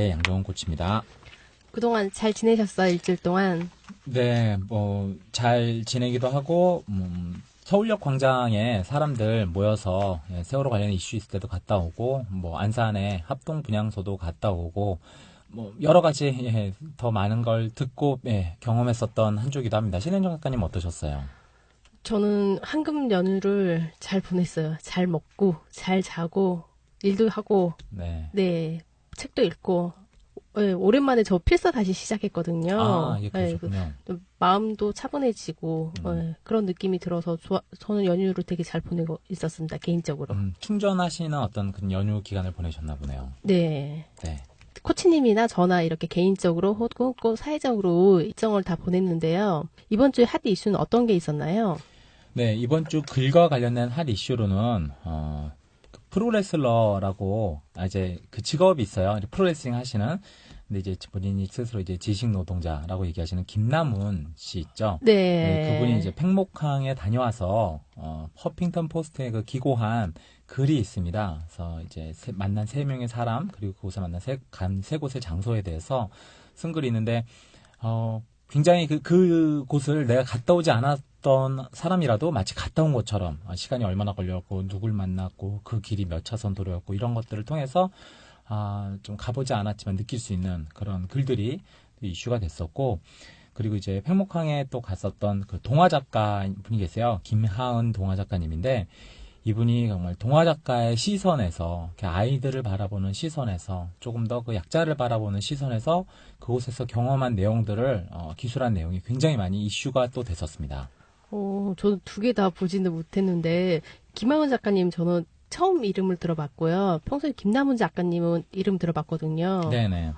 네, 양정훈 코치입니다. 그동안 잘 지내셨어요, 일주일 동안? 네, 잘 지내기도 하고, 서울역 광장에 사람들 모여서 세월호 관련 이슈 있을 때도 갔다 오고, 안산에 합동 분향소도 갔다 오고, 여러 가지, 더 많은 걸 듣고, 경험했었던 한 주기도 합니다. 신현정 작가님 어떠셨어요? 저는 한금 연휴를 잘 보냈어요. 잘 먹고, 잘 자고, 일도 하고, 네. 책도 읽고, 오랜만에 저 필사 다시 시작했거든요. 예, 그러셨군요. 좀 마음도 차분해지고, 그런 느낌이 들어서 저는 연휴를 되게 잘 보내고 있었습니다, 개인적으로. 충전하시는 어떤 그 연휴 기간을 보내셨나 보네요. 네. 네. 코치님이나 저나 이렇게 개인적으로 혹은 사회적으로 일정을 다 보냈는데요. 이번 주에 핫 이슈는 어떤 게 있었나요? 네, 이번 주 글과 관련된 핫 이슈로는, 프로레슬러라고, 이제 그 직업이 있어요. 프로레슬링 하시는. 근데 이제 본인이 스스로 이제 지식 노동자라고 얘기하시는 김남훈 씨 있죠. 네. 그분이 이제 팽목항에 다녀와서, 허핑턴 포스트에 그 기고한 글이 있습니다. 그래서 이제 만난 세 명의 사람, 그리고 그곳에 만난 세 곳의 장소에 대해서 쓴 글이 있는데, 굉장히 그곳을 내가 갔다 오지 않았던 사람이라도 마치 갔다 온 것처럼 시간이 얼마나 걸렸고 누굴 만났고 그 길이 몇 차선 도로였고 이런 것들을 통해서 좀 가보지 않았지만 느낄 수 있는 그런 글들이 이슈가 됐었고, 그리고 이제 팽목항에 또 갔었던 그 동화 작가 분이 계세요. 김하은 동화 작가님인데, 이분이 정말 동화 작가의 시선에서, 아이들을 바라보는 시선에서, 조금 더 그 약자를 바라보는 시선에서 그곳에서 경험한 내용들을, 기술한 내용이 굉장히 많이 이슈가 또 됐었습니다. 저는 두 개 다 보지는 못했는데, 김하은 작가님 저는 처음 이름을 들어봤고요. 평소에 김남훈 작가님은 이름 들어봤거든요. 네네.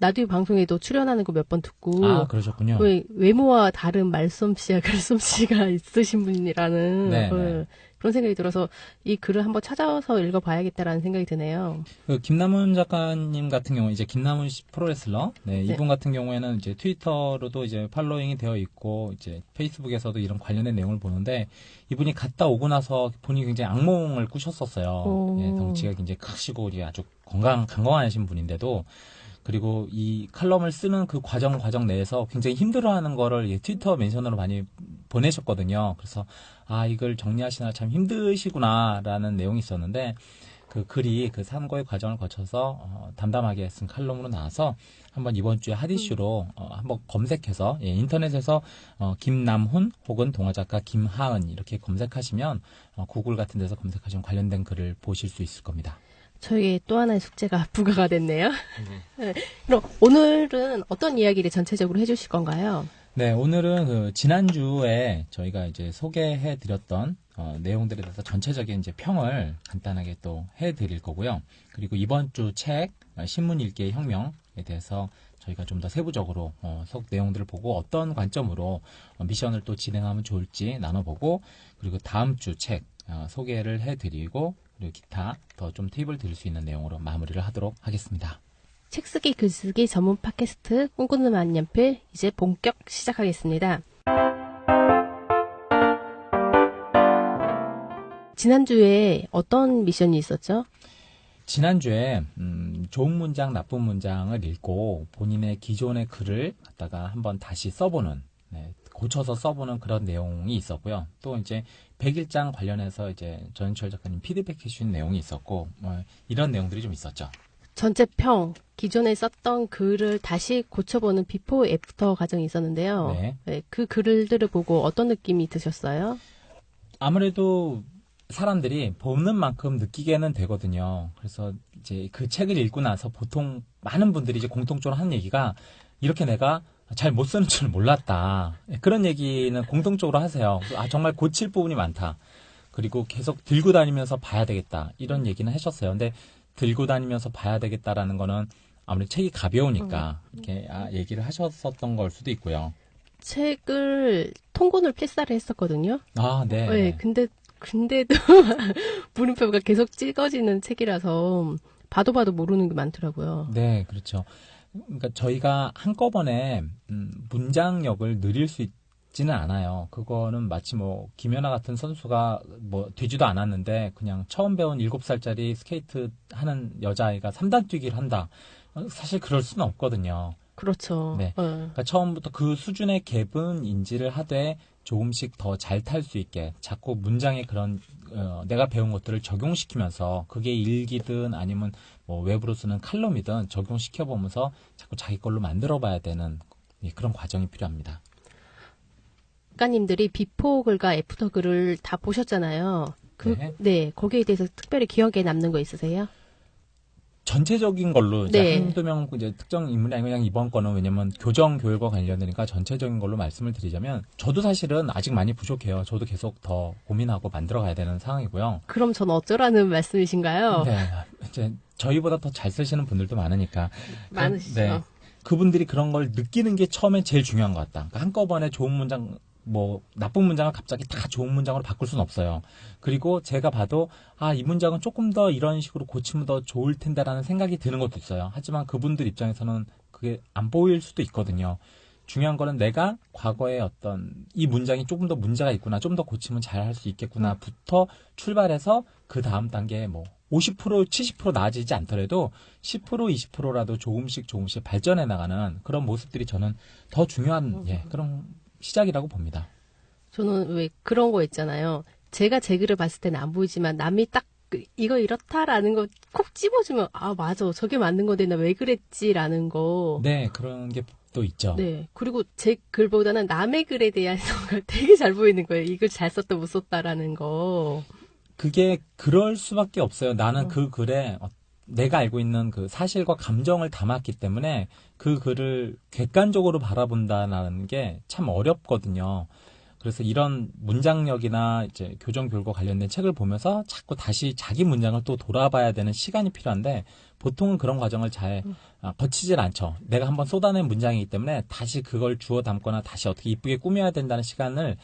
라디오 방송에도 출연하는 거 몇 번 듣고. 그러셨군요. 외모와 다른 말솜씨와 글솜씨가 있으신 분이라는 그런 생각이 들어서 이 글을 한번 찾아서 읽어봐야겠다라는 생각이 드네요. 김남훈 작가님 같은 경우, 이제 김남훈 프로레슬러, 이분 같은 경우에는 이제 트위터로도 이제 팔로잉이 되어 있고, 이제 페이스북에서도 이런 관련된 내용을 보는데, 이분이 갔다 오고 나서 본인이 굉장히 악몽을 꾸셨었어요. 덩치가 굉장히 크시고, 아주 건강하신 분인데도, 그리고 이 칼럼을 쓰는 그 과정 내에서 굉장히 힘들어하는 거를 트위터 멘션으로 많이 보내셨거든요. 그래서 이걸 정리하시느라 참 힘드시구나라는 내용이 있었는데, 그 글이 그 산고의 과정을 거쳐서 담담하게 쓴 칼럼으로 나와서 한번 이번 주에 핫 이슈로 한번 검색해서 인터넷에서 김남훈 혹은 동화작가 김하은 이렇게 검색하시면 구글 같은 데서 검색하시면 관련된 글을 보실 수 있을 겁니다. 저에게 또 하나의 숙제가 부과가 됐네요. 네. 그럼 오늘은 어떤 이야기를 전체적으로 해주실 건가요? 네, 오늘은 지난주에 저희가 이제 소개해드렸던 내용들에 대해서 전체적인 이제 평을 간단하게 또 해드릴 거고요. 그리고 이번 주 책 신문 읽기의 혁명에 대해서 저희가 좀 더 세부적으로 속 내용들을 보고 어떤 관점으로 미션을 또 진행하면 좋을지 나눠보고, 그리고 다음 주 책 소개를 해드리고, 그리고 기타 더 좀 팁을 드릴 수 있는 내용으로 마무리를 하도록 하겠습니다. 책쓰기 글쓰기 전문 팟캐스트 꿈꾸는 만년필 이제 본격 시작하겠습니다. 지난주에 어떤 미션이 있었죠? 지난주에 좋은 문장, 나쁜 문장을 읽고 본인의 기존의 글을 갖다가 한번 다시 써보는, 고쳐서 써보는 그런 내용이 있었고요. 또 이제 100일장 관련해서 이제 전인철 작가님 피드백 해주신 내용이 있었고, 이런 내용들이 좀 있었죠. 전체 평, 기존에 썼던 글을 다시 고쳐보는 비포 애프터 과정이 있었는데요. 네. 그 글들을 보고 어떤 느낌이 드셨어요? 아무래도 사람들이 보는 만큼 느끼게는 되거든요. 그래서 이제 그 책을 읽고 나서 보통 많은 분들이 이제 공통적으로 하는 얘기가, 이렇게 내가 잘 못 쓰는 줄 몰랐다. 그런 얘기는 공통적으로 하세요. 정말 고칠 부분이 많다. 그리고 계속 들고 다니면서 봐야 되겠다. 이런 얘기는 하셨어요. 근데 들고 다니면서 봐야 되겠다라는 거는 아무래도 책이 가벼우니까 이렇게 얘기를 하셨었던 걸 수도 있고요. 책을 통곤을 필사를 했었거든요. 네. 근데도 물음표가 계속 찍어지는 책이라서 봐도 모르는 게 많더라고요. 네, 그렇죠. 그러니까 저희가 한꺼번에 문장력을 늘릴 수 지는 않아요. 그거는 마치 뭐 김연아 같은 선수가 뭐 되지도 않았는데 그냥 처음 배운 7살짜리 스케이트 하는 여자아이가 3단 뛰기를 한다. 사실 그럴 수는 없거든요. 그렇죠. 네. 그러니까 처음부터 그 수준의 갭은 인지를 하되 조금씩 더 잘 탈 수 있게 자꾸 문장에 그런 내가 배운 것들을 적용시키면서 그게 일기든 아니면 뭐 외부로 쓰는 칼럼이든 적용시켜보면서 자꾸 자기 걸로 만들어봐야 되는 그런 과정이 필요합니다. 작가님들이 비포 글과 애프터 글을 다 보셨잖아요. 네. 거기에 대해서 특별히 기억에 남는 거 있으세요? 전체적인 걸로 이제 네. 한두 명 이제 특정 인물이 아니고 그냥 이번 거는 왜냐면 교정 교육과 관련되니까 전체적인 걸로 말씀을 드리자면 저도 사실은 아직 많이 부족해요. 저도 계속 더 고민하고 만들어 가야 되는 상황이고요. 그럼 전 어쩌라는 말씀이신가요? 네. 이제 저희보다 더 잘 쓰시는 분들도 많으니까. 많으시죠. 네. 그분들이 그런 걸 느끼는 게 처음엔 제일 중요한 것 같다. 그러니까 한꺼번에 좋은 문장 뭐 나쁜 문장을 갑자기 다 좋은 문장으로 바꿀 수는 없어요. 그리고 제가 봐도 이 문장은 조금 더 이런 식으로 고치면 더 좋을 텐데라는 생각이 드는 것도 있어요. 하지만 그분들 입장에서는 그게 안 보일 수도 있거든요. 중요한 거는 내가 과거에 어떤 이 문장이 조금 더 문제가 있구나, 좀 더 고치면 잘 할 수 있겠구나부터 출발해서 그 다음 단계에 뭐 50%, 70% 나아지지 않더라도 10%, 20%라도 조금씩 발전해 나가는 그런 모습들이 저는 더 중요한 그런 시작이라고 봅니다. 저는 왜 그런 거 있잖아요. 제가 제 글을 봤을 때는 안 보이지만 남이 딱 이거 이렇다라는 거 콕 집어주면 맞아 저게 맞는 건데 나 왜 그랬지라는 거. 네, 그런 게 또 있죠. 네, 그리고 제 글보다는 남의 글에 대한 가 되게 잘 보이는 거예요. 이 글 잘 썼다 못 썼다라는 거. 그게 그럴 수밖에 없어요. 나는 그 글에 내가 알고 있는 그 사실과 감정을 담았기 때문에 그 글을 객관적으로 바라본다는 게 참 어렵거든요. 그래서 이런 문장력이나 이제 교정 교육과 관련된 책을 보면서 자꾸 다시 자기 문장을 또 돌아봐야 되는 시간이 필요한데 보통은 그런 과정을 잘 거치질 않죠. 내가 한번 쏟아낸 문장이기 때문에 다시 그걸 주워 담거나 다시 어떻게 이쁘게 꾸며야 된다는 시간을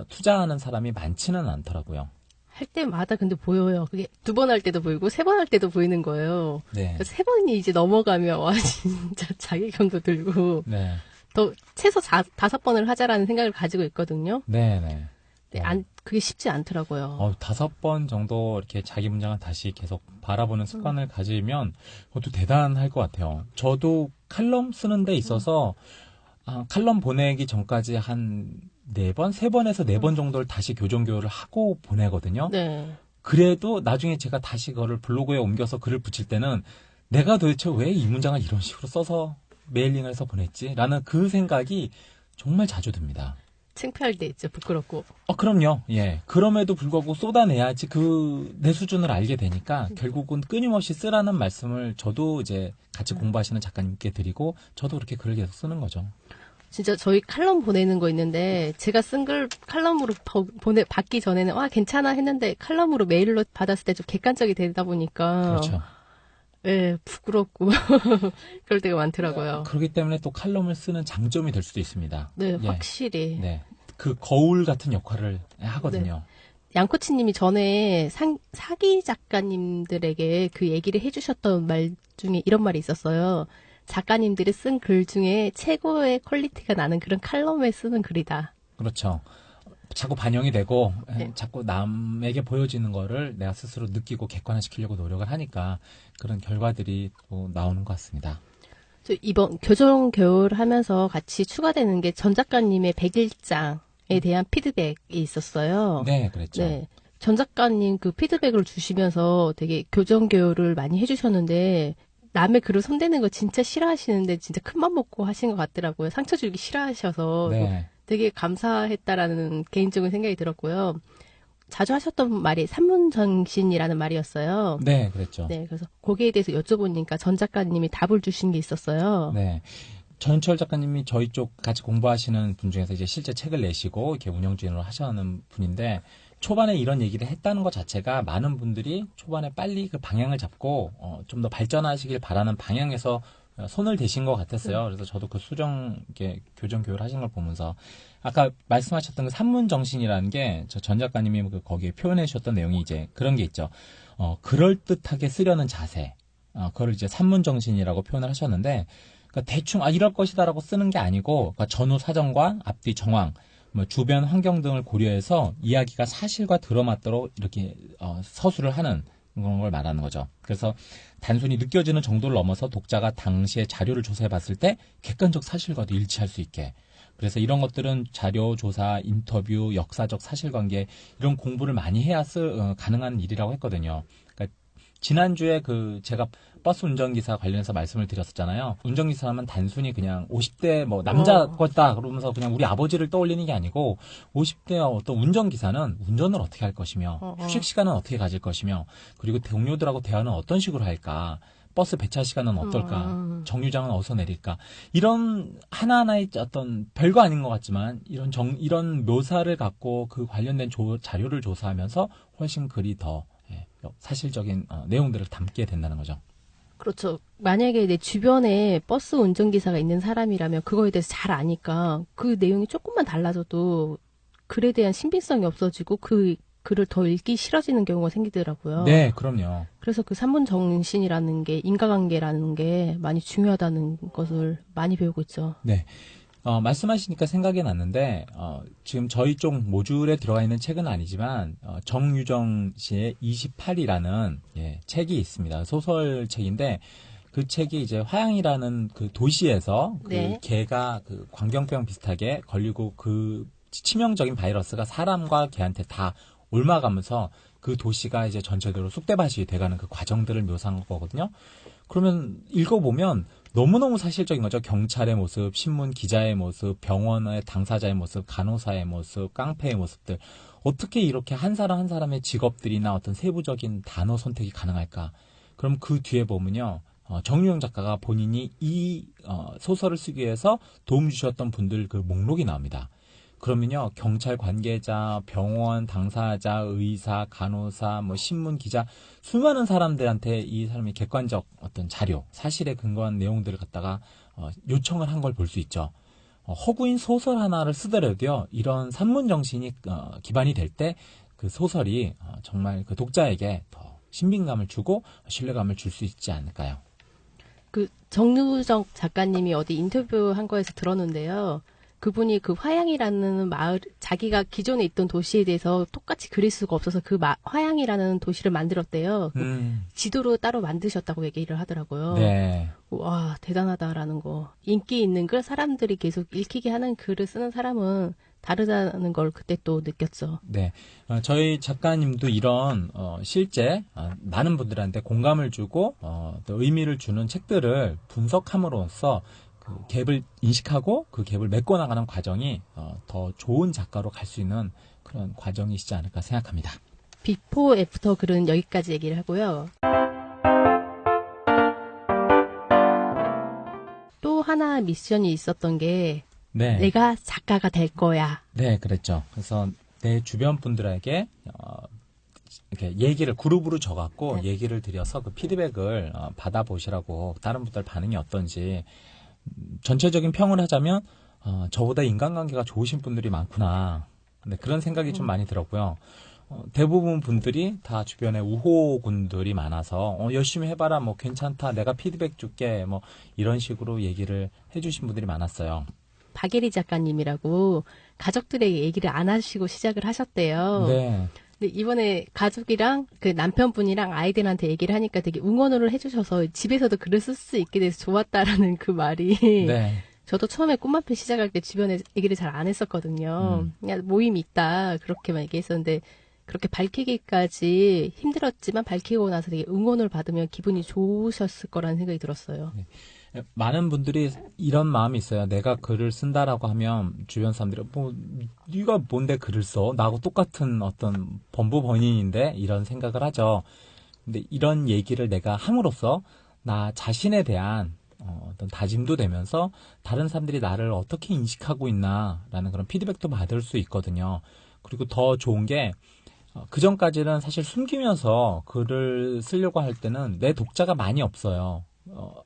투자하는 사람이 많지는 않더라고요. 할 때마다 근데 보여요. 그게 2번 할 때도 보이고 3번 할 때도 보이는 거예요. 네. 3번이 이제 넘어가면 와 진짜 자괴감도 들고 네. 더 최소 5번을 하자라는 생각을 가지고 있거든요. 네네. 그게 쉽지 않더라고요. 5번 정도 이렇게 자기 문장을 다시 계속 바라보는 습관을 가지면 그것도 대단할 것 같아요. 저도 칼럼 쓰는 데 있어서 칼럼 보내기 전까지 한 4번, 3번에서 4번 정도를 다시 교정 교육을 하고 보내거든요. 네. 그래도 나중에 제가 다시 그거를 블로그에 옮겨서 글을 붙일 때는 내가 도대체 왜 이 문장을 이런 식으로 써서 메일링을 해서 보냈지? 라는 그 생각이 정말 자주 듭니다. 창피할 때 있죠. 부끄럽고. 그럼요. 예. 그럼에도 불구하고 쏟아내야지 내 수준을 알게 되니까 결국은 끊임없이 쓰라는 말씀을 저도 이제 같이 공부하시는 작가님께 드리고 저도 그렇게 글을 계속 쓰는 거죠. 진짜 저희 칼럼 보내는 거 있는데 제가 쓴 글 칼럼으로 받기 전에는 괜찮아 했는데 칼럼으로 메일로 받았을 때 좀 객관적이 되다 보니까 그렇죠. 네, 부끄럽고 그럴 때가 많더라고요. 그렇기 때문에 또 칼럼을 쓰는 장점이 될 수도 있습니다. 네, 확실히. 네. 그 거울 같은 역할을 하거든요. 네. 양코치님이 전에 사기 작가님들에게 그 얘기를 해주셨던 말 중에 이런 말이 있었어요. 작가님들이 쓴 글 중에 최고의 퀄리티가 나는 그런 칼럼에 쓰는 글이다. 그렇죠. 자꾸 반영이 되고 자꾸 남에게 보여지는 거를 내가 스스로 느끼고 객관화시키려고 노력을 하니까 그런 결과들이 또 나오는 것 같습니다. 저 이번 교정 교육을 하면서 같이 추가되는 게 전 작가님의 101장에 대한 피드백이 있었어요. 네, 그랬죠. 네. 전 작가님 그 피드백을 주시면서 되게 교정 교육을 많이 해주셨는데 남의 글을 손대는 거 진짜 싫어하시는데 진짜 큰맘 먹고 하신 것 같더라고요. 상처 주기 싫어하셔서 네. 되게 감사했다라는 개인적인 생각이 들었고요. 자주 하셨던 말이 산문정신이라는 말이었어요. 네, 그랬죠. 네, 그래서 거기에 대해서 여쭤보니까 전 작가님이 답을 주신 게 있었어요. 네. 전철 작가님이 저희 쪽 같이 공부하시는 분 중에서 이제 실제 책을 내시고 이렇게 운영진으로 하시는 분인데 초반에 이런 얘기를 했다는 것 자체가 많은 분들이 초반에 빨리 그 방향을 잡고 좀 더 발전하시길 바라는 방향에서 손을 대신 것 같았어요. 그래서 저도 그 교정 교육을 하신 걸 보면서 아까 말씀하셨던 그 산문 정신이라는 게 저 전 작가님이 거기에 표현해 주셨던 내용이 이제 그런 게 있죠. 그럴듯하게 쓰려는 자세. 그걸 이제 산문 정신이라고 표현을 하셨는데 그러니까 대충 이럴 것이다라고 쓰는 게 아니고 그러니까 전후 사정과 앞뒤 정황 뭐 주변 환경 등을 고려해서 이야기가 사실과 들어맞도록 이렇게 서술을 하는 그런 걸 말하는 거죠. 그래서 단순히 느껴지는 정도를 넘어서 독자가 당시의 자료를 조사해 봤을 때 객관적 사실과도 일치할 수 있게. 그래서 이런 것들은 자료 조사, 인터뷰, 역사적 사실관계 이런 공부를 많이 해야 가능한 일이라고 했거든요. 그러니까 지난주에 제가 버스 운전기사 관련해서 말씀을 드렸었잖아요. 운전기사 하면 단순히 그냥 50대 뭐 남자 거다 그러면서 그냥 우리 아버지를 떠올리는 게 아니고 50대 어떤 운전기사는 운전을 어떻게 할 것이며 휴식 시간은 어떻게 가질 것이며 그리고 동료들하고 대화는 어떤 식으로 할까 버스 배차 시간은 어떨까 정류장은 어디서 내릴까 이런 하나하나의 어떤 별거 아닌 것 같지만 이런 묘사를 갖고 그 관련된 자료를 조사하면서 훨씬 글이 더 사실적인 내용들을 담게 된다는 거죠. 그렇죠. 만약에 내 주변에 버스 운전기사가 있는 사람이라면 그거에 대해서 잘 아니까 그 내용이 조금만 달라져도 글에 대한 신빙성이 없어지고 그 글을 더 읽기 싫어지는 경우가 생기더라고요. 네, 그럼요. 그래서 그 산문 정신이라는 게 인과관계라는 게 많이 중요하다는 것을 많이 배우고 있죠. 네. 말씀하시니까 생각이 났는데, 지금 저희 쪽 모듈에 들어가 있는 책은 아니지만, 정유정 씨의 28이라는, 책이 있습니다. 소설책인데, 그 책이 이제 화양이라는 그 도시에서, 네. 개가 광견병 비슷하게 걸리고 그 치명적인 바이러스가 사람과 개한테 다 옮아가면서 그 도시가 이제 전체적으로 쑥대밭이 돼가는 그 과정들을 묘사한 거거든요. 그러면 읽어보면 너무너무 사실적인 거죠. 경찰의 모습, 신문 기자의 모습, 병원의 당사자의 모습, 간호사의 모습, 깡패의 모습들. 어떻게 이렇게 한 사람 한 사람의 직업들이나 어떤 세부적인 단어 선택이 가능할까? 그럼 그 뒤에 보면요. 정유영 작가가 본인이 이 소설을 쓰기 위해서 도움 주셨던 분들 그 목록이 나옵니다. 그러면요, 경찰 관계자, 병원 당사자, 의사, 간호사, 뭐 신문 기자, 수많은 사람들한테 이 사람이 객관적 어떤 자료, 사실에 근거한 내용들을 갖다가 요청을 한 걸 볼 수 있죠. 허구인 소설 하나를 쓰더라도요, 이런 산문 정신이 기반이 될 때 그 소설이 정말 그 독자에게 더 신빙감을 주고 신뢰감을 줄 수 있지 않을까요? 그 정유정 작가님이 어디 인터뷰한 거에서 들었는데요. 그분이 그 화양이라는 마을, 자기가 기존에 있던 도시에 대해서 똑같이 그릴 수가 없어서 그 화양이라는 도시를 만들었대요. 지도로 따로 만드셨다고 얘기를 하더라고요. 네. 와, 대단하다라는 거. 인기 있는 글, 사람들이 계속 읽히게 하는 글을 쓰는 사람은 다르다는 걸 그때 또 느꼈죠. 네. 저희 작가님도 이런, 실제, 많은 분들한테 공감을 주고, 또 의미를 주는 책들을 분석함으로써 그 갭을 인식하고 그 갭을 메꿔나가는 과정이 더 좋은 작가로 갈 수 있는 그런 과정이시지 않을까 생각합니다. 비포 애프터 글은 여기까지 얘기를 하고요. 또 하나 미션이 있었던 게 네. 내가 작가가 될 거야. 네, 그랬죠. 그래서 내 주변 분들에게 이렇게 얘기를 그룹으로 져갖고 네. 얘기를 드려서 그 피드백을 받아보시라고 다른 분들 반응이 어떤지 전체적인 평을 하자면 저보다 인간관계가 좋으신 분들이 많구나. 네, 그런 생각이 좀 많이 들었고요. 대부분 분들이 다 주변에 우호군들이 많아서 열심히 해봐라, 뭐 괜찮다, 내가 피드백 줄게, 뭐 이런 식으로 얘기를 해주신 분들이 많았어요. 박예리 작가님이라고 가족들에게 얘기를 안 하시고 시작을 하셨대요. 네. 근데 이번에 가족이랑 그 남편분이랑 아이들한테 얘기를 하니까 되게 응원을 해주셔서 집에서도 글을 쓸 수 있게 돼서 좋았다라는 그 말이 네. 저도 처음에 꿈마페 시작할 때 주변에 얘기를 잘 안 했었거든요. 그냥 모임이 있다 그렇게만 얘기했었는데 그렇게 밝히기까지 힘들었지만 밝히고 나서 되게 응원을 받으면 기분이 좋으셨을 거라는 생각이 들었어요. 네. 많은 분들이 이런 마음이 있어요. 내가 글을 쓴다라고 하면 주변 사람들이 뭐 네가 뭔데 글을 써? 나하고 똑같은 어떤 범부번인인데 이런 생각을 하죠. 근데 이런 얘기를 내가 함으로써 나 자신에 대한 어떤 다짐도 되면서 다른 사람들이 나를 어떻게 인식하고 있나라는 그런 피드백도 받을 수 있거든요. 그리고 더 좋은 게 그 전까지는 사실 숨기면서 글을 쓰려고 할 때는 내 독자가 많이 없어요.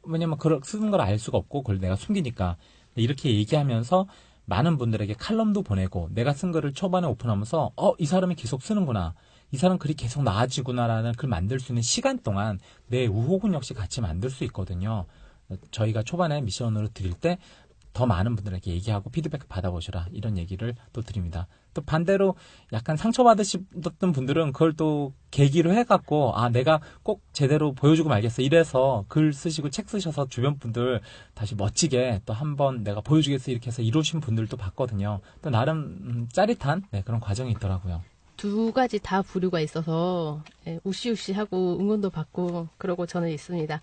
왜냐면 글을 쓰는 걸 알 수가 없고 그걸 내가 숨기니까. 이렇게 얘기하면서 많은 분들에게 칼럼도 보내고 내가 쓴 글을 초반에 오픈하면서 이 사람이 계속 쓰는구나. 이 사람 글이 계속 나아지구나라는 글 만들 수 있는 시간 동안 내 우호군 역시 같이 만들 수 있거든요. 저희가 초반에 미션으로 드릴 때 더 많은 분들에게 얘기하고 피드백 받아보시라 이런 얘기를 또 드립니다. 또 반대로 약간 상처받으셨던 분들은 그걸 또 계기로 해갖고 내가 꼭 제대로 보여주고 말겠어 이래서 글 쓰시고 책 쓰셔서 주변 분들 다시 멋지게 또 한번 내가 보여주겠어 이렇게 해서 이루신 분들도 봤거든요. 또 나름 짜릿한 그런 과정이 있더라고요. 두 가지 다 부류가 있어서 우시우시하고 응원도 받고 그러고 저는 있습니다.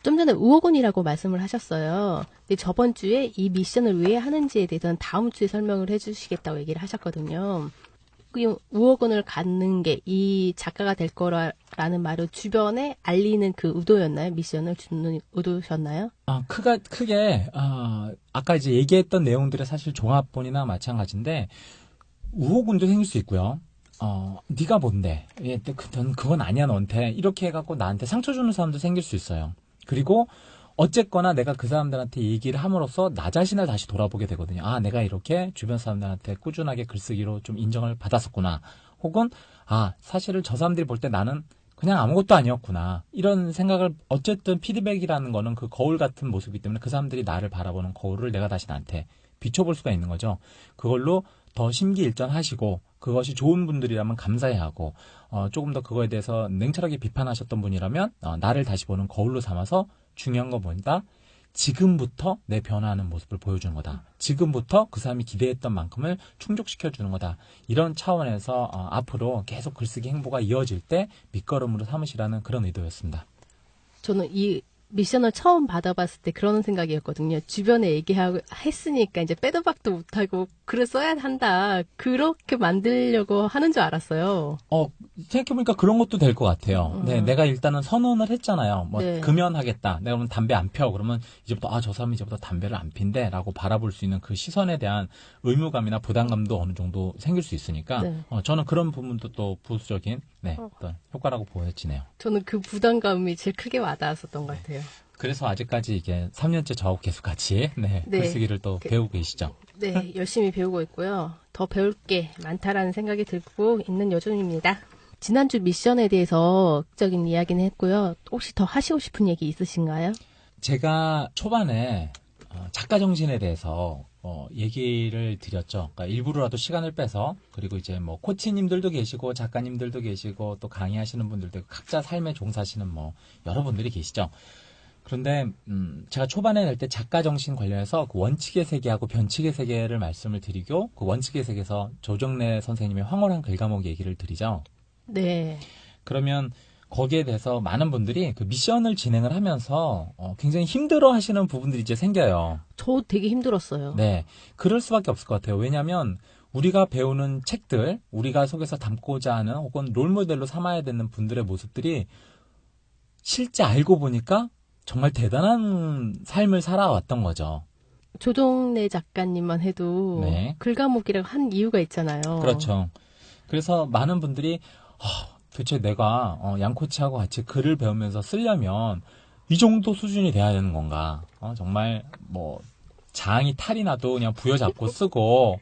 좀 전에 우호군이라고 말씀을 하셨어요. 근데 저번 주에 이 미션을 왜 하는지에 대해서는 다음 주에 설명을 해주시겠다고 얘기를 하셨거든요. 그 우호군을 갖는 게 이 작가가 될 거라는 말을 주변에 알리는 그 의도였나요? 미션을 주는 의도셨나요? 크게 아까 이제 얘기했던 내용들의 사실 종합본이나 마찬가지인데 우호군도 생길 수 있고요. 네가 뭔데? 그건 아니야 너한테. 이렇게 해갖고 나한테 상처 주는 사람도 생길 수 있어요. 그리고 어쨌거나 내가 그 사람들한테 얘기를 함으로써 나 자신을 다시 돌아보게 되거든요. 내가 이렇게 주변 사람들한테 꾸준하게 글쓰기로 좀 인정을 받았었구나. 혹은 사실은 저 사람들이 볼 때 나는 그냥 아무것도 아니었구나. 이런 생각을 어쨌든 피드백이라는 거는 그 거울 같은 모습이기 때문에 그 사람들이 나를 바라보는 거울을 내가 다시 나한테 비춰볼 수가 있는 거죠. 그걸로 더 심기일전하시고 그것이 좋은 분들이라면 감사해하고 조금 더 그거에 대해서 냉철하게 비판하셨던 분이라면 나를 다시 보는 거울로 삼아서 중요한 건 뭐다? 지금부터 내 변화하는 모습을 보여주는 거다. 지금부터 그 사람이 기대했던 만큼을 충족시켜주는 거다. 이런 차원에서 앞으로 계속 글쓰기 행보가 이어질 때 밑거름으로 삼으시라는 그런 의도였습니다. 저는 이 미션을 처음 받아봤을 때 그런 생각이었거든요. 주변에 얘기하고 했으니까 이제 빼도 박도 못하고 글을 써야 한다. 그렇게 만들려고 하는 줄 알았어요. 생각해보니까 그런 것도 될 것 같아요. 네, 내가 일단은 선언을 했잖아요. 네. 금연하겠다. 내가 그러면 담배 안 펴. 그러면 이제부터 저 사람이 이제부터 담배를 안 핀대. 라고 바라볼 수 있는 그 시선에 대한 의무감이나 부담감도 어느 정도 생길 수 있으니까 네. 저는 그런 부분도 또 부수적인 어떤 효과라고 보여지네요. 저는 그 부담감이 제일 크게 와닿았었던 것 같아요. 그래서 아직까지 이게 3년째 저하고 계속 같이 글쓰기를 또 배우고 계시죠. 네, 열심히 배우고 있고요. 더 배울 게 많다라는 생각이 들고 있는 요즘입니다. 지난주 미션에 대해서 적인 이야기는 했고요. 혹시 더 하시고 싶은 얘기 있으신가요? 제가 초반에 작가 정신에 대해서 얘기를 드렸죠. 그러니까 일부러라도 시간을 빼서 그리고 이제 뭐 코치님들도 계시고 작가님들도 계시고 또 강의하시는 분들도 있고 각자 삶에 종사하시는 여러분들이 계시죠. 그런데 제가 초반에 할 때 작가 정신 관련해서 그 원칙의 세계하고 변칙의 세계를 말씀을 드리고 그 원칙의 세계에서 조정래 선생님의 황홀한 글감옥 얘기를 드리죠. 네. 그러면 거기에 대해서 많은 분들이 그 미션을 진행을 하면서 굉장히 힘들어 하시는 부분들이 이제 생겨요. 저 되게 힘들었어요. 네. 그럴 수밖에 없을 것 같아요. 왜냐하면 우리가 배우는 책들, 우리가 속에서 담고자 하는 혹은 롤모델로 삼아야 되는 분들의 모습들이 실제 알고 보니까 정말 대단한 삶을 살아왔던 거죠. 조정래 작가님만 해도 네. 글과목이라고 한 이유가 있잖아요. 그렇죠. 그래서 많은 분들이 도대체 내가 양코치하고 같이 글을 배우면서 쓰려면 이 정도 수준이 돼야 되는 건가? 정말 장이 탈이 나도 그냥 부여잡고 쓰고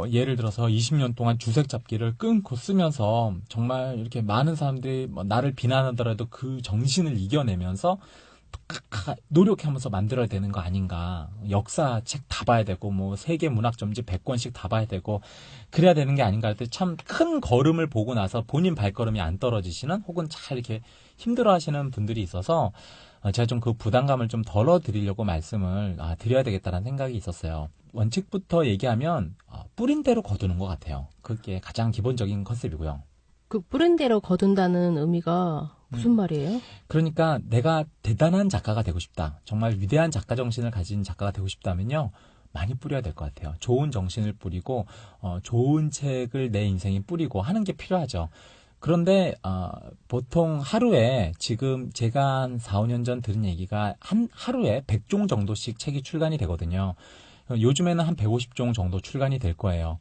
예를 들어서 20년 동안 주색 잡기를 끊고 쓰면서 정말 이렇게 많은 사람들이 나를 비난하더라도 그 정신을 이겨내면서 노력하면서 만들어야 되는 거 아닌가. 역사책 다 봐야 되고 세계 문학 점집 100권씩 다 봐야 되고 그래야 되는 게 아닌가 할 때 참 큰 걸음을 보고 나서 본인 발걸음이 안 떨어지시는 혹은 잘 이렇게 힘들어 하시는 분들이 있어서 제가 좀 그 부담감을 좀 덜어드리려고 말씀을 드려야 되겠다는 생각이 있었어요. 원칙부터 얘기하면 뿌린 대로 거두는 것 같아요. 그게 가장 기본적인 컨셉이고요. 그 뿌린 대로 거둔다는 의미가 무슨 말이에요? 그러니까 내가 대단한 작가가 되고 싶다. 정말 위대한 작가 정신을 가진 작가가 되고 싶다면요. 많이 뿌려야 될 것 같아요. 좋은 정신을 뿌리고 좋은 책을 내 인생에 뿌리고 하는 게 필요하죠. 그런데 보통 하루에 지금 제가 한 4, 5년 전 들은 얘기가 하루에 100종 정도씩 책이 출간이 되거든요. 요즘에는 한 150종 정도 출간이 될 거예요.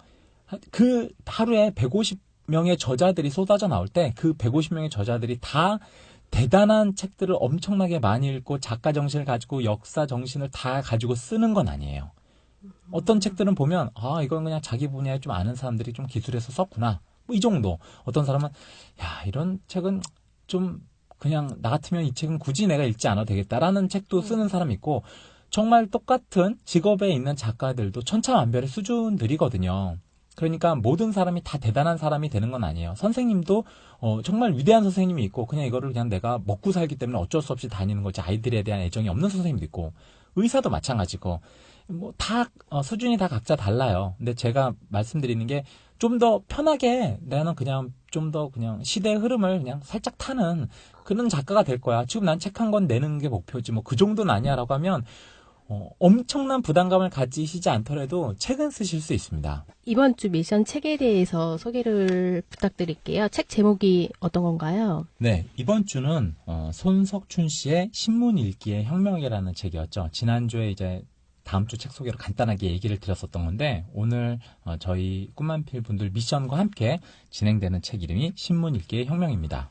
그 하루에 150명의 저자들이 쏟아져 나올 때 그 150명의 저자들이 다 대단한 책들을 엄청나게 많이 읽고 작가 정신을 가지고 역사 정신을 다 가지고 쓰는 건 아니에요. 어떤 책들은 보면 이건 그냥 자기 분야에 좀 아는 사람들이 좀 기술해서 썼구나. 이 정도. 어떤 사람은 이런 책은 좀 그냥 나 같으면 이 책은 굳이 내가 읽지 않아도 되겠다라는 책도 쓰는 사람이 있고 정말 똑같은 직업에 있는 작가들도 천차만별의 수준들이거든요. 그러니까 모든 사람이 다 대단한 사람이 되는 건 아니에요. 선생님도 정말 위대한 선생님이 있고 그냥 이거를 그냥 내가 먹고 살기 때문에 어쩔 수 없이 다니는 거지 아이들에 대한 애정이 없는 선생님도 있고 의사도 마찬가지고 뭐 다 수준이 다 각자 달라요. 근데 제가 말씀드리는 게 좀 더 편하게 나는 그냥 좀 더 그냥 시대의 흐름을 그냥 살짝 타는 그런 작가가 될 거야. 지금 난 책 한 권 내는 게 목표지 뭐 그 정도는 아니야라고 하면 엄청난 부담감을 가지시지 않더라도 책은 쓰실 수 있습니다. 이번 주 미션 책에 대해서 소개를 부탁드릴게요. 책 제목이 어떤 건가요? 네, 이번 주는 손석춘 씨의 신문 읽기의 혁명이라는 책이었죠. 지난주에 이제 다음 주 책 소개로 간단하게 얘기를 드렸었던 건데 오늘 저희 꿈만필 분들 미션과 함께 진행되는 책 이름이 신문 읽기의 혁명입니다.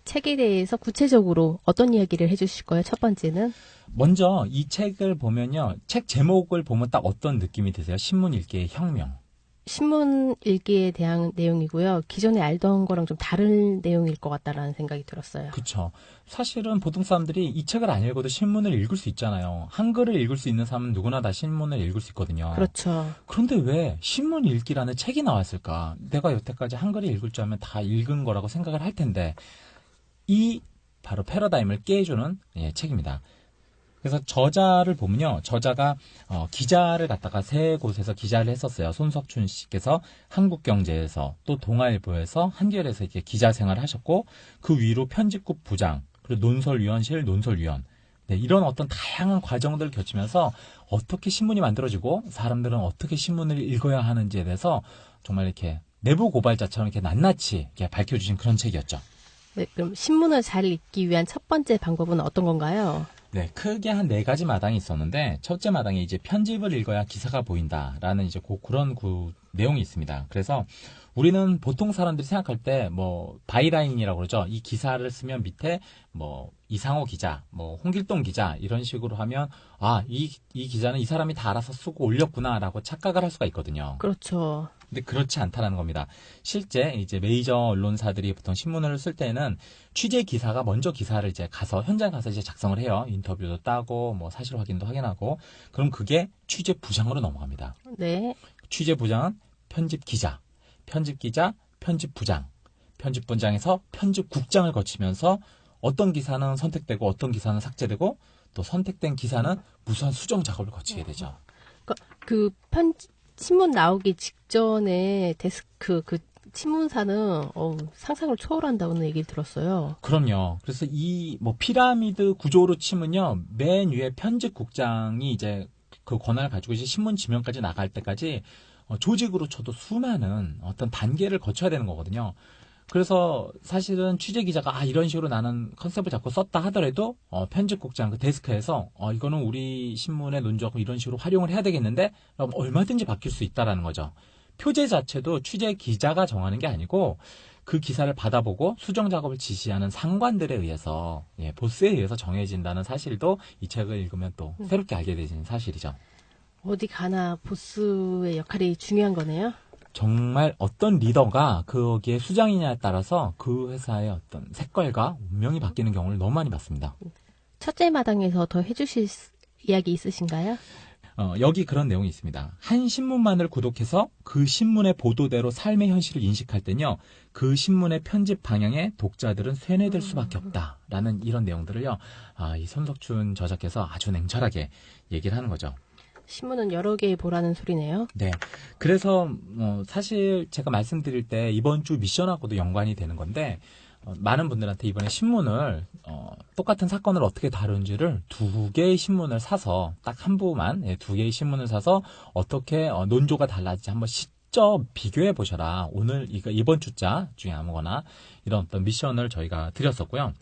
책에 대해서 구체적으로 어떤 이야기를 해주실 거예요? 첫 번째는? 먼저 이 책을 보면요. 책 제목을 보면 딱 어떤 느낌이 드세요? 신문 읽기의 혁명. 신문 읽기에 대한 내용이고요. 기존에 알던 거랑 좀 다른 내용일 것 같다라는 생각이 들었어요. 그렇죠. 사실은 보통 사람들이 이 책을 안 읽어도 신문을 읽을 수 있잖아요. 한글을 읽을 수 있는 사람은 누구나 다 신문을 읽을 수 있거든요. 그렇죠. 그런데 왜 신문 읽기라는 책이 나왔을까? 내가 여태까지 한글을 읽을 줄 알면 다 읽은 거라고 생각을 할 텐데 이 바로 패러다임을 깨주는 책입니다. 그래서 저자를 보면요. 저자가 기자를 갖다가 세 곳에서 기자를 했었어요. 손석춘 씨께서 한국경제에서 또 동아일보에서 한겨레에서 이렇게 기자 생활을 하셨고 그 위로 편집국 부장 그리고 논설위원실 논설위원 네, 이런 어떤 다양한 과정들을 거치면서 어떻게 신문이 만들어지고 사람들은 어떻게 신문을 읽어야 하는지에 대해서 정말 이렇게 내부 고발자처럼 이렇게 낱낱이 이렇게 밝혀주신 그런 책이었죠. 네, 그럼 신문을 잘 읽기 위한 첫 번째 방법은 어떤 건가요? 네, 크게 한 네 가지 마당이 있었는데 첫째 마당에 이제 편집을 읽어야 기사가 보인다라는 이제 그런 내용이 있습니다. 그래서 우리는 보통 사람들이 생각할 때 뭐 바이라인이라고 그러죠. 이 기사를 쓰면 밑에 뭐 이상호 기자, 뭐 홍길동 기자 이런 식으로 하면 이 기자는 이 사람이 다 알아서 쓰고 올렸구나라고 착각을 할 수가 있거든요. 그렇죠. 근데 그렇지 않다는 겁니다. 실제 이제 메이저 언론사들이 보통 신문을 쓸 때는 취재 기사가 먼저 기사를 이제 현장 가서 이제 작성을 해요. 인터뷰도 따고 뭐 사실 확인도 확인하고 그럼 그게 취재 부장으로 넘어갑니다. 네. 취재 부장은 편집 기자, 편집 부장, 편집 부장에서 편집국장을 거치면서 어떤 기사는 선택되고 어떤 기사는 삭제되고 또 선택된 기사는 무수한 수정 작업을 거치게 되죠. 신문 나오기 직전에 데스크 그 신문사는 상상을 초월한다는 얘기를 들었어요. 그럼요. 그래서 이 뭐 피라미드 구조로 치면요. 맨 위에 편집국장이 이제 그 권한을 가지고 이제 신문 지면까지 나갈 때까지 조직으로 쳐도 수많은 어떤 단계를 거쳐야 되는 거거든요. 그래서 사실은 취재 기자가 이런 식으로 나는 컨셉을 잡고 썼다 하더라도 편집국장 그 데스크에서 이거는 우리 신문의 논조하고 이런 식으로 활용을 해야 되겠는데 그럼 얼마든지 바뀔 수 있다라는 거죠. 표제 자체도 취재 기자가 정하는 게 아니고 그 기사를 받아보고 수정 작업을 지시하는 상관들에 의해서 보스에 의해서 정해진다는 사실도 이 책을 읽으면 또 새롭게 알게 되는 사실이죠. 어디 가나 보스의 역할이 중요한 거네요. 정말 어떤 리더가 거기에 수장이냐에 따라서 그 회사의 어떤 색깔과 운명이 바뀌는 경우를 너무 많이 봤습니다. 첫째 마당에서 더 해주실 이야기 있으신가요? 여기 그런 내용이 있습니다. 한 신문만을 구독해서 그 신문의 보도대로 삶의 현실을 인식할 때는요. 그 신문의 편집 방향에 독자들은 쇠뇌될 수밖에 없다라는 이런 내용들을요. 이 손석춘 저자께서 아주 냉철하게 얘기를 하는 거죠. 신문은 여러 개 보라는 소리네요. 네. 그래서 사실 제가 말씀드릴 때 이번 주 미션하고도 연관이 되는 건데 많은 분들한테 이번에 신문을 똑같은 사건을 어떻게 다루는지를 두 개의 신문을 사서 딱 한 부만 두 개의 신문을 사서 어떻게 논조가 달라지지 한번 시점 비교해 보셔라. 오늘 이번 주자 중에 아무거나 이런 어떤 미션을 저희가 드렸었고요.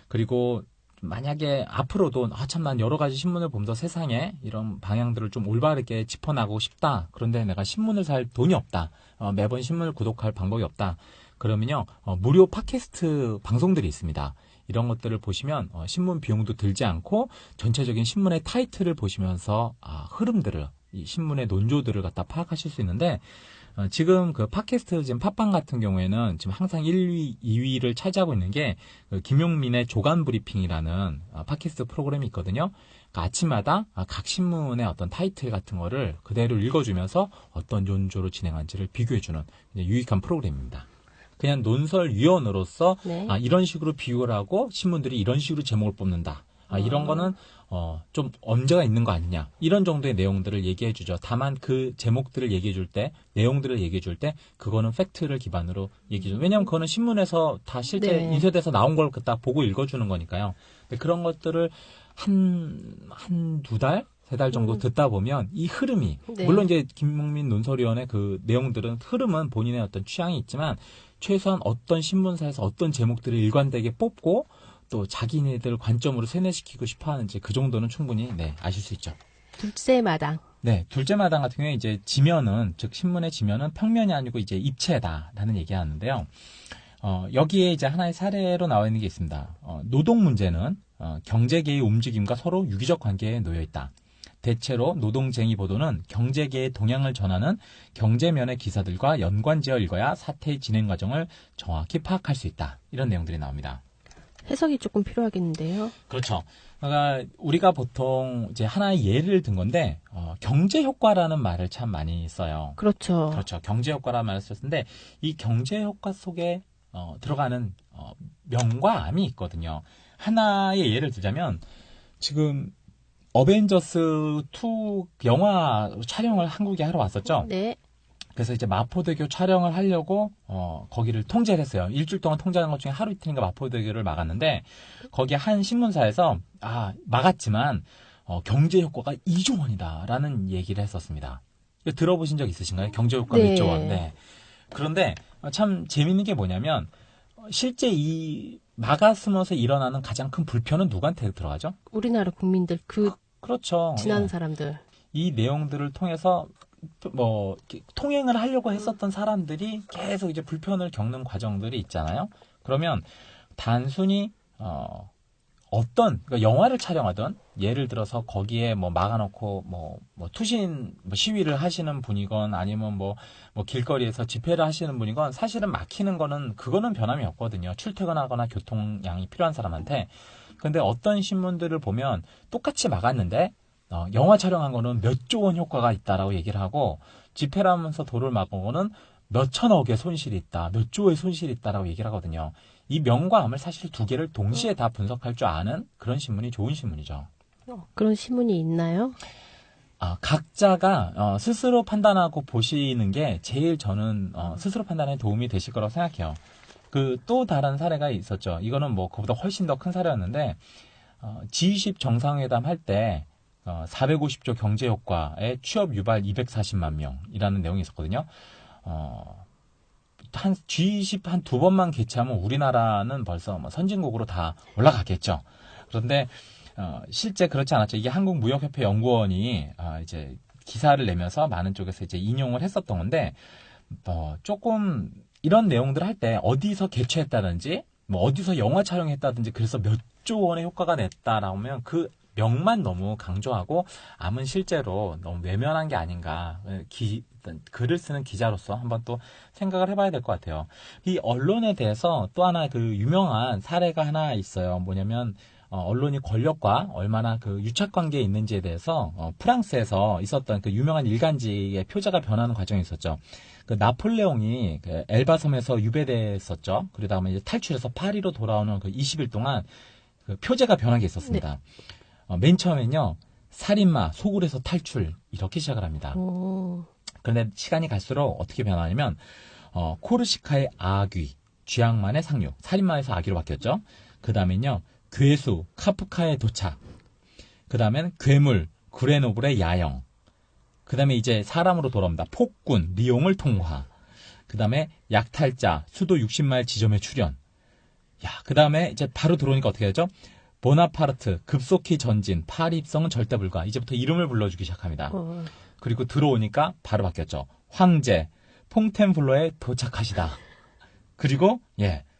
그리고 만약에 앞으로도 참 난 여러 가지 신문을 보면서 세상에 이런 방향들을 좀 올바르게 짚어나가고 싶다. 그런데 내가 신문을 살 돈이 없다. 매번 신문을 구독할 방법이 없다. 그러면요. 무료 팟캐스트 방송들이 있습니다. 이런 것들을 보시면 신문 비용도 들지 않고 전체적인 신문의 타이틀을 보시면서 흐름들을 이 신문의 논조들을 갖다 파악하실 수 있는데 지금 그 팟캐스트 지금 팟빵 같은 경우에는 지금 항상 1위, 2위를 차지하고 있는 게 그 김용민의 조간 브리핑이라는 팟캐스트 프로그램이 있거든요. 그러니까 아침마다 각 신문의 어떤 타이틀 같은 거를 그대로 읽어주면서 어떤 논조로 진행한지를 비교해주는 유익한 프로그램입니다. 그냥 논설위원으로서 네. 이런 식으로 비교를 하고 신문들이 이런 식으로 제목을 뽑는다. 이런 거는 좀 엄제가 있는 거 아니냐. 이런 정도의 내용들을 얘기해 주죠. 다만 그 제목들을 얘기해 줄 때, 내용들을 얘기해 줄 때 그거는 팩트를 기반으로 얘기해 줘. 왜냐하면 그거는 신문에서 다 실제 네. 인쇄돼서 나온 걸 딱 보고 읽어주는 거니까요. 근데 그런 것들을 한 두 달? 세 달 정도 듣다 보면 이 흐름이 네. 물론 이제 김용민 논설위원의 그 내용들은 흐름은 본인의 어떤 취향이 있지만 최소한 어떤 신문사에서 어떤 제목들을 일관되게 뽑고 또 자기네들 관점으로 세뇌시키고 싶어 하는지 그 정도는 충분히 아실 수 있죠. 둘째 마당. 네, 둘째 마당 같은 경우에 이제 지면은 즉 신문의 지면은 평면이 아니고 이제 입체다라는 얘기하는데요. 여기에 이제 하나의 사례로 나와 있는 게 있습니다. 노동 문제는 경제계의 움직임과 서로 유기적 관계에 놓여 있다. 대체로 노동쟁의 보도는 경제계의 동향을 전하는 경제면의 기사들과 연관지어 읽어야 사태의 진행 과정을 정확히 파악할 수 있다. 이런 내용들이 나옵니다. 해석이 조금 필요하겠는데요. 그렇죠. 그러니까 우리가 보통 이제 하나의 예를 든 건데 경제 효과라는 말을 참 많이 써요. 그렇죠. 그렇죠. 경제 효과라는 말을 썼는데 이 경제 효과 속에 들어가는 명과 암이 있거든요. 하나의 예를 들자면 지금 어벤져스 2 영화 촬영을 한국에 하러 왔었죠. 네. 그래서 이제 마포대교 촬영을 하려고 거기를 통제를 했어요. 일주일 동안 통제하는 것 중에 하루 이틀인가 마포대교를 막았는데 거기 한 신문사에서 막았지만 경제 효과가 2조 원이다라는 얘기를 했었습니다. 들어보신 적 있으신가요? 경제 효과 네. 몇 조 원. 네. 그런데 참 재밌는 게 뭐냐면 실제 이 막았으면서 일어나는 가장 큰 불편은 누구한테 들어가죠? 우리나라 국민들 그렇죠. 지나는 예. 사람들. 이 내용들을 통해서 이렇게 통행을 하려고 했었던 사람들이 계속 이제 불편을 겪는 과정들이 있잖아요. 그러면 단순히 그러니까 영화를 촬영하던 예를 들어서 거기에 막아놓고 투신 시위를 하시는 분이건 아니면 길거리에서 집회를 하시는 분이건 사실은 막히는 그거는 변함이 없거든요. 출퇴근하거나 교통량이 필요한 사람한테. 근데 어떤 신문들을 보면 똑같이 막았는데 영화 촬영한 거는 몇 조 원 효과가 있다라고 얘기를 하고 집회를 하면서 도로를 막은 거는 몇 천억의 손실이 있다, 몇 조의 손실이 있다라고 얘기를 하거든요. 이 명과 암을 사실 두 개를 동시에 다 분석할 줄 아는 그런 신문이 좋은 신문이죠. 그런 신문이 있나요? 각자가 스스로 판단하고 보시는 게 제일 저는 스스로 판단에 도움이 되실 거라고 생각해요. 그 또 다른 사례가 있었죠. 이거는 그보다 훨씬 더 큰 사례였는데 G20 정상회담 할 때 450조 경제 효과에 취업 유발 240만 명이라는 내용이 있었거든요. 한 G20 한 두 번만 개최하면 우리나라는 벌써 선진국으로 다 올라가겠죠. 그런데 실제 그렇지 않았죠. 이게 한국무역협회 연구원이 이제 기사를 내면서 많은 쪽에서 이제 인용을 했었던 건데 조금 이런 내용들을 할 때 어디서 개최했다든지 어디서 영화 촬영했다든지 그래서 몇 조 원의 효과가 냈다라고 하면 그 명만 너무 강조하고 암은 실제로 너무 외면한 게 아닌가. 글을 쓰는 기자로서 한번 또 생각을 해봐야 될 것 같아요. 이 언론에 대해서 또 하나 그 유명한 사례가 하나 있어요. 뭐냐면 언론이 권력과 얼마나 그 유착관계에 있는지에 대해서 프랑스에서 있었던 그 유명한 일간지의 표제가 변하는 과정이 있었죠. 그 나폴레옹이 그 엘바섬에서 유배됐었죠. 그러다 보면 이제 탈출해서 파리로 돌아오는 그 20일 동안 그 표제가 변한 게 있었습니다. 맨 처음엔요, 살인마, 소굴에서 탈출 이렇게 시작을 합니다. 그런데 시간이 갈수록 어떻게 변하냐면 코르시카의 아귀, 쥐양만의 상류, 살인마에서 아귀로 바뀌었죠. 그 다음엔요, 괴수, 카프카의 도착. 그 다음엔 괴물, 그레노블의 야영. 그 다음에 이제 사람으로 돌아옵니다. 폭군, 리옹을 통화. 그 다음에 약탈자, 수도 60마일 지점에 출현. 그 다음에 이제 바로 들어오니까 어떻게 되죠? 보나파르트, 급속히 전진, 파리 입성은 절대 불가. 이제부터 이름을 불러주기 시작합니다. 그리고 들어오니까 바로 바뀌었죠. 황제, 퐁텐블러에 도착하시다. 그리고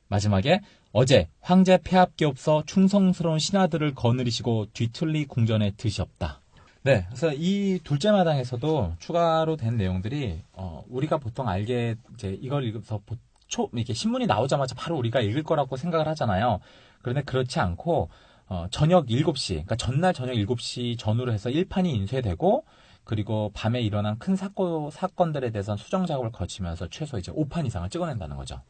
마지막에 어제 황제 폐합기 없어 충성스러운 신하들을 거느리시고 뒤틀리 궁전에 드시옵다. 네, 그래서 이 둘째 마당에서도 추가로 된 내용들이 우리가 보통 알게 이제 이걸 읽으면서 이렇게 신문이 나오자마자 바로 우리가 읽을 거라고 생각을 하잖아요. 그런데 그렇지 않고 저녁 7시, 그러니까 전날 저녁 7시 전후로 해서 1판이 인쇄되고 그리고 밤에 일어난 큰 사건들에 대해서는 수정 작업을 거치면서 최소 이제 5판 이상을 찍어낸다는 거죠.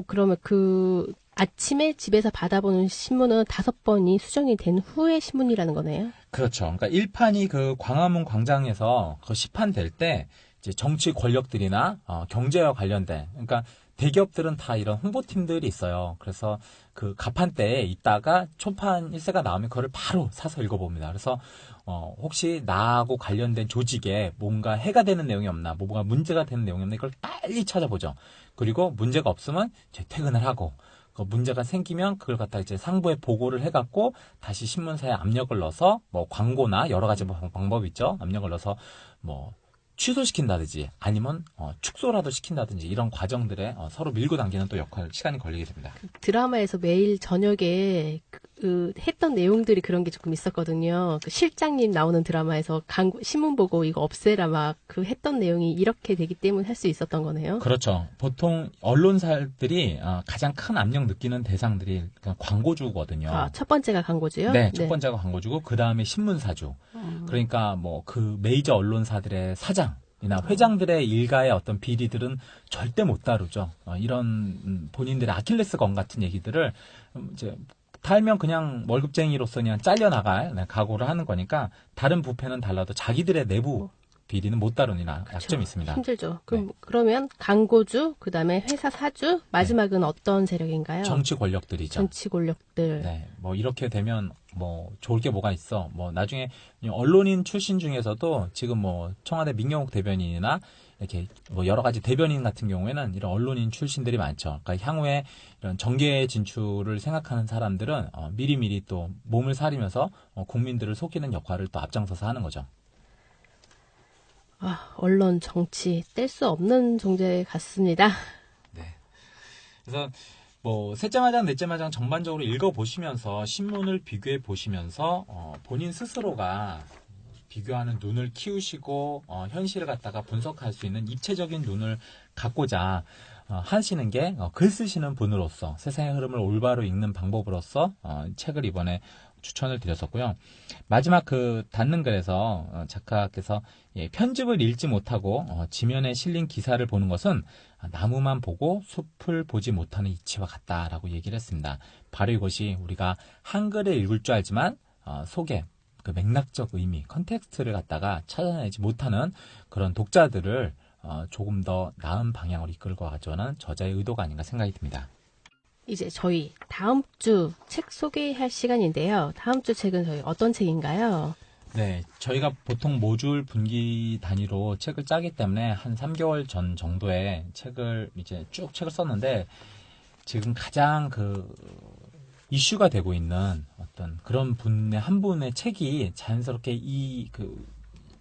그러면 그 아침에 집에서 받아보는 신문은 5번이 수정이 된 후의 신문이라는 거네요? 그렇죠. 그러니까 1판이 그 광화문 광장에서 그 시판 될 때 이제 정치 권력들이나 경제와 관련된 그러니까 대기업들은 다 이런 홍보팀들이 있어요. 그래서 그 가판대에 있다가 초판 일세가 나오면 그거를 바로 사서 읽어봅니다. 그래서 혹시 나하고 관련된 조직에 뭔가 해가 되는 내용이 없나, 뭔가 문제가 되는 내용이 없나 이걸 빨리 찾아보죠. 그리고 문제가 없으면 이제 퇴근을 하고 그 문제가 생기면 그걸 갖다 이제 상부에 보고를 해갖고 다시 신문사에 압력을 넣어서 뭐 광고나 여러 가지 방법이 있죠. 압력을 넣어서 뭐 취소시킨다든지 아니면 축소라도 시킨다든지 이런 과정들에 서로 밀고 당기는 또 시간이 걸리게 됩니다. 드라마에서 매일 저녁에 했던 내용들이 그런 게 조금 있었거든요. 그 실장님 나오는 드라마에서 신문 보고 이거 없애라 막 그 했던 내용이 이렇게 되기 때문에 할 수 있었던 거네요. 그렇죠. 보통 언론사들이 가장 큰 압력 느끼는 대상들이 그냥 광고주거든요. 첫 번째가 광고주요? 네, 첫 번째가 광고주고 그 다음에 신문사주. 그러니까 뭐 그 메이저 언론사들의 사장이나 회장들의 일가의 어떤 비리들은 절대 못 다루죠. 이런 본인들의 아킬레스건 같은 얘기들을 이제 달면 그냥 월급쟁이로서 그냥 잘려나갈 각오를 하는 거니까 다른 부패는 달라도 자기들의 내부 비리는 못 다루는 약점이 있습니다. 힘들죠. 그러면 광고주, 그다음에 회사 사주, 마지막은 어떤 세력인가요? 정치 권력들이죠. 정치 권력들. 네, 뭐 이렇게 되면 뭐 좋을 게 뭐가 있어. 뭐 나중에 언론인 출신 중에서도 지금 뭐 청와대 민경욱 대변인이나 이렇게 뭐 여러 가지 대변인 같은 경우에는 이런 언론인 출신들이 많죠. 그러니까 향후에 이런 정계 진출을 생각하는 사람들은 미리미리 또 몸을 사리면서 국민들을 속이는 역할을 또 앞장서서 하는 거죠. 언론, 정치 뗄 수 없는 존재 같습니다. 네. 그래서 뭐 셋째 마장, 넷째 마장 전반적으로 읽어보시면서 신문을 비교해 보시면서 본인 스스로가 비교하는 눈을 키우시고 현실을 갖다가 분석할 수 있는 입체적인 눈을 갖고자 하시는 게 글 쓰시는 분으로서 세상의 흐름을 올바로 읽는 방법으로서 책을 이번에 추천을 드렸었고요. 마지막 그 닫는 글에서 작가께서 편집을 읽지 못하고 지면에 실린 기사를 보는 것은 나무만 보고 숲을 보지 못하는 이치와 같다라고 얘기를 했습니다. 바로 이것이 우리가 한글을 읽을 줄 알지만 속에 그 맥락적 의미, 컨텍스트를 갖다가 찾아내지 못하는 그런 독자들을 조금 더 나은 방향으로 이끌고 가져가는 저자의 의도가 아닌가 생각이 듭니다. 이제 저희 다음 주 책 소개할 시간인데요. 다음 주 책은 저희 어떤 책인가요? 네, 저희가 보통 모듈 분기 단위로 책을 짜기 때문에 한 3개월 전 정도에 이제 쭉 책을 썼는데 지금 가장 이슈가 되고 있는 어떤 그런 한 분의 책이 자연스럽게 그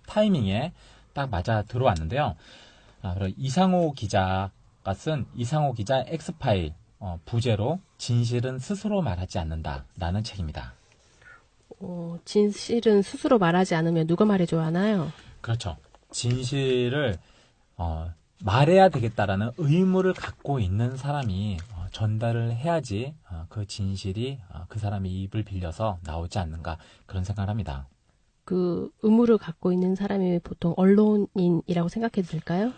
타이밍에 딱 맞아 들어왔는데요. 바로 이상호 기자가 쓴 이상호 기자 엑스파일 부제로 진실은 스스로 말하지 않는다라는 책입니다. 진실은 스스로 말하지 않으면 누가 말해줘야 하나요? 그렇죠. 진실을 말해야 되겠다라는 의무를 갖고 있는 사람이 전달을 해야지 그 진실이 그 사람의 입을 빌려서 나오지 않는가 그런 생각을 합니다. 그 의무를 갖고 있는 사람이 보통 언론인이라고 생각해도 될까요?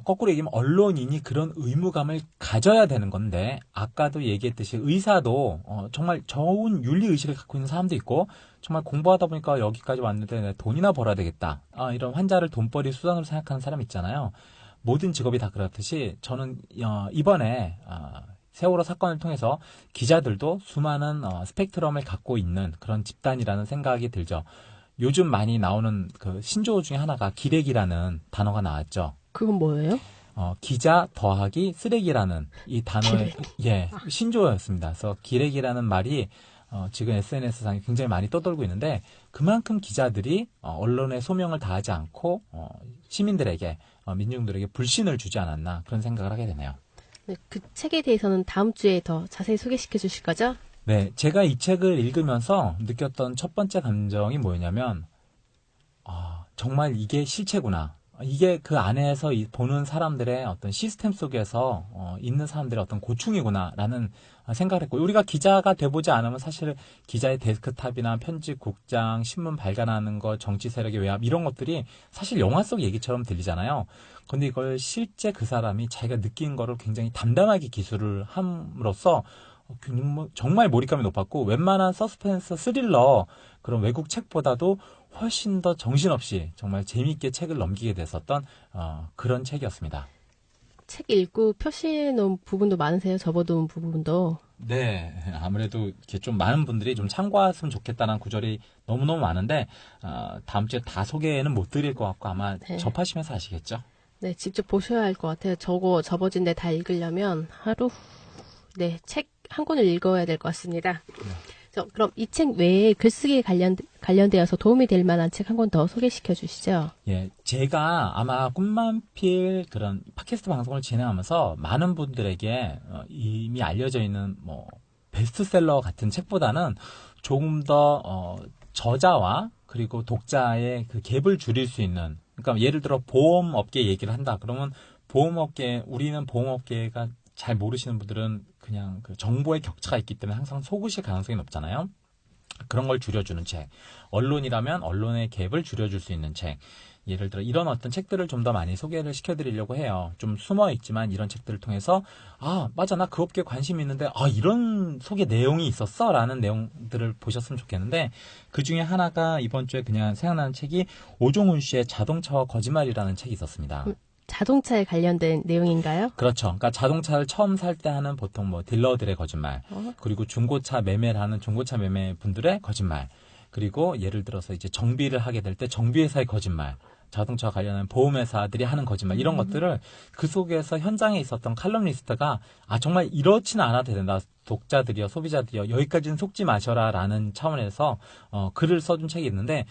거꾸로 얘기하면 언론인이 그런 의무감을 가져야 되는 건데 아까도 얘기했듯이 의사도 정말 좋은 윤리의식을 갖고 있는 사람도 있고 정말 공부하다 보니까 여기까지 왔는데 돈이나 벌어야 되겠다. 이런 환자를 돈벌이 수단으로 생각하는 사람 있잖아요. 모든 직업이 다 그렇듯이 저는 이번에 세월호 사건을 통해서 기자들도 수많은 스펙트럼을 갖고 있는 그런 집단이라는 생각이 들죠. 요즘 많이 나오는 그 신조어 중에 하나가 기레기라는 단어가 나왔죠. 그건 뭐예요? 기자 더하기 쓰레기라는 이 단어의 신조어였습니다. 그래서 기레기라는 말이 지금 SNS상에 굉장히 많이 떠돌고 있는데 그만큼 기자들이 언론의 소명을 다하지 않고 시민들에게 민중들에게 불신을 주지 않았나 그런 생각을 하게 되네요. 네, 그 책에 대해서는 다음 주에 더 자세히 소개시켜 주실 거죠? 네, 제가 이 책을 읽으면서 느꼈던 첫 번째 감정이 뭐였냐면 정말 이게 실체구나. 이게 그 안에서 보는 사람들의 어떤 시스템 속에서 있는 사람들의 어떤 고충이구나라는 생각을 했고, 우리가 기자가 돼보지 않으면 사실 기자의 데스크탑이나 편집국장, 신문 발간하는 것, 정치 세력의 외압 이런 것들이 사실 영화 속 얘기처럼 들리잖아요. 근데 이걸 실제 그 사람이 자기가 느낀 거를 굉장히 담담하게 기술을 함으로써 정말 몰입감이 높았고, 웬만한 서스펜스 스릴러 그런 외국 책보다도 훨씬 더 정신없이 정말 재미있게 책을 넘기게 됐었던 그런 책이었습니다. 책 읽고 표시해 놓은 부분도 많으세요? 접어둔 부분도? 네, 아무래도 이렇게 좀 많은 분들이 좀 참고했으면 좋겠다는 구절이 너무너무 많은데, 다음 주에 다 소개는 못 드릴 것 같고, 아마 네. 접하시면서 아시겠죠? 네, 직접 보셔야 할 것 같아요. 저거 접어진 데 다 읽으려면 하루, 네, 책 한 권을 읽어야 될 것 같습니다. 그럼 이 책 외에 글쓰기에 관련되어서 도움이 될 만한 책 한 권 더 소개시켜 주시죠. 예, 제가 아마 꿈만 필 그런 팟캐스트 방송을 진행하면서 많은 분들에게 이미 알려져 있는 뭐 베스트셀러 같은 책보다는 조금 더 저자와 그리고 독자의 그 갭을 줄일 수 있는, 그러니까 예를 들어 보험업계 얘기를 한다. 그러면 우리는 보험업계가 잘 모르시는 분들은 그냥 그 정보의 격차가 있기 때문에 항상 속으실 가능성이 높잖아요. 그런 걸 줄여주는 책, 언론이라면 언론의 갭을 줄여줄 수 있는 책, 예를 들어 이런 어떤 책들을 좀 더 많이 소개를 시켜드리려고 해요. 좀 숨어있지만 이런 책들을 통해서 맞아, 나 그 업계에 관심이 있는데 이런 소개 내용이 있었어? 라는 내용들을 보셨으면 좋겠는데, 그 중에 하나가 이번 주에 그냥 생각나는 책이 오종훈 씨의 자동차와 거짓말이라는 책이 있었습니다. 자동차에 관련된 내용인가요? 그렇죠. 그러니까 자동차를 처음 살 때 하는 보통 뭐 딜러들의 거짓말, 그리고 중고차 매매를 하는 중고차 매매 분들의 거짓말, 그리고 예를 들어서 이제 정비를 하게 될 때 정비회사의 거짓말, 자동차 관련한 보험회사들이 하는 거짓말, 이런 것들을 그 속에서 현장에 있었던 칼럼니스트가 정말 이렇지는 않아도 된다. 독자들이여, 소비자들이여, 여기까지는 속지 마셔라라는 차원에서 글을 써준 책이 있는데,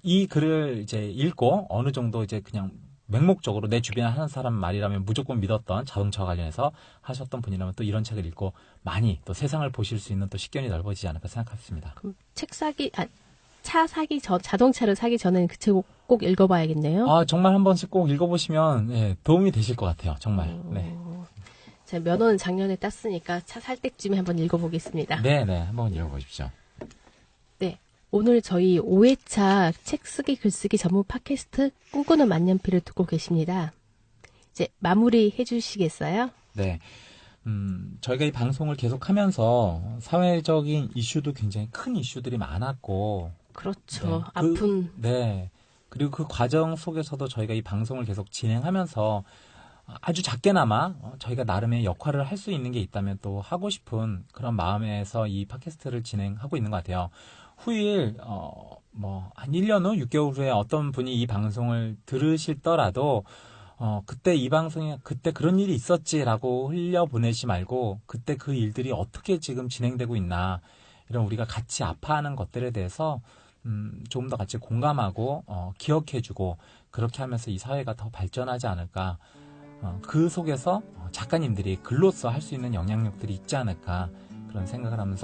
이 글을 이제 읽고 어느 정도 이제 그냥 맹목적으로 내 주변에 하는 사람 말이라면 무조건 믿었던 자동차 관련해서 하셨던 분이라면 또 이런 책을 읽고 많이 또 세상을 보실 수 있는 또 식견이 넓어지지 않을까 생각했습니다. 그럼 자동차를 사기 전에는 그 책 꼭 읽어봐야겠네요. 정말 한 번씩 꼭 읽어보시면 도움이 되실 것 같아요. 정말. 네. 제가 면허는 작년에 땄으니까 차 살 때쯤에 한번 읽어보겠습니다. 네, 한번 읽어보십시오. 네. 오늘 저희 5회차 책 쓰기 글쓰기 전문 팟캐스트 꿈꾸는 만년필을 듣고 계십니다. 이제 마무리 해주시겠어요? 네. 저희가 이 방송을 계속하면서 사회적인 이슈도 굉장히 큰 이슈들이 많았고, 그렇죠. 아픈. 네. 그리고 그 과정 속에서도 저희가 이 방송을 계속 진행하면서 아주 작게나마 저희가 나름의 역할을 할 수 있는 게 있다면 또 하고 싶은 그런 마음에서 이 팟캐스트를 진행하고 있는 것 같아요. 후일 한 1년 후, 6개월 후에 어떤 분이 이 방송을 들으시더라도 그때 이 방송에 그때 그런 일이 있었지라고 흘려보내지 말고, 그때 그 일들이 어떻게 지금 진행되고 있나, 이런 우리가 같이 아파하는 것들에 대해서 조금 더 같이 공감하고 기억해주고, 그렇게 하면서 이 사회가 더 발전하지 않을까, 그 속에서 작가님들이 글로써 할 수 있는 영향력들이 있지 않을까, 그런 생각을 하면서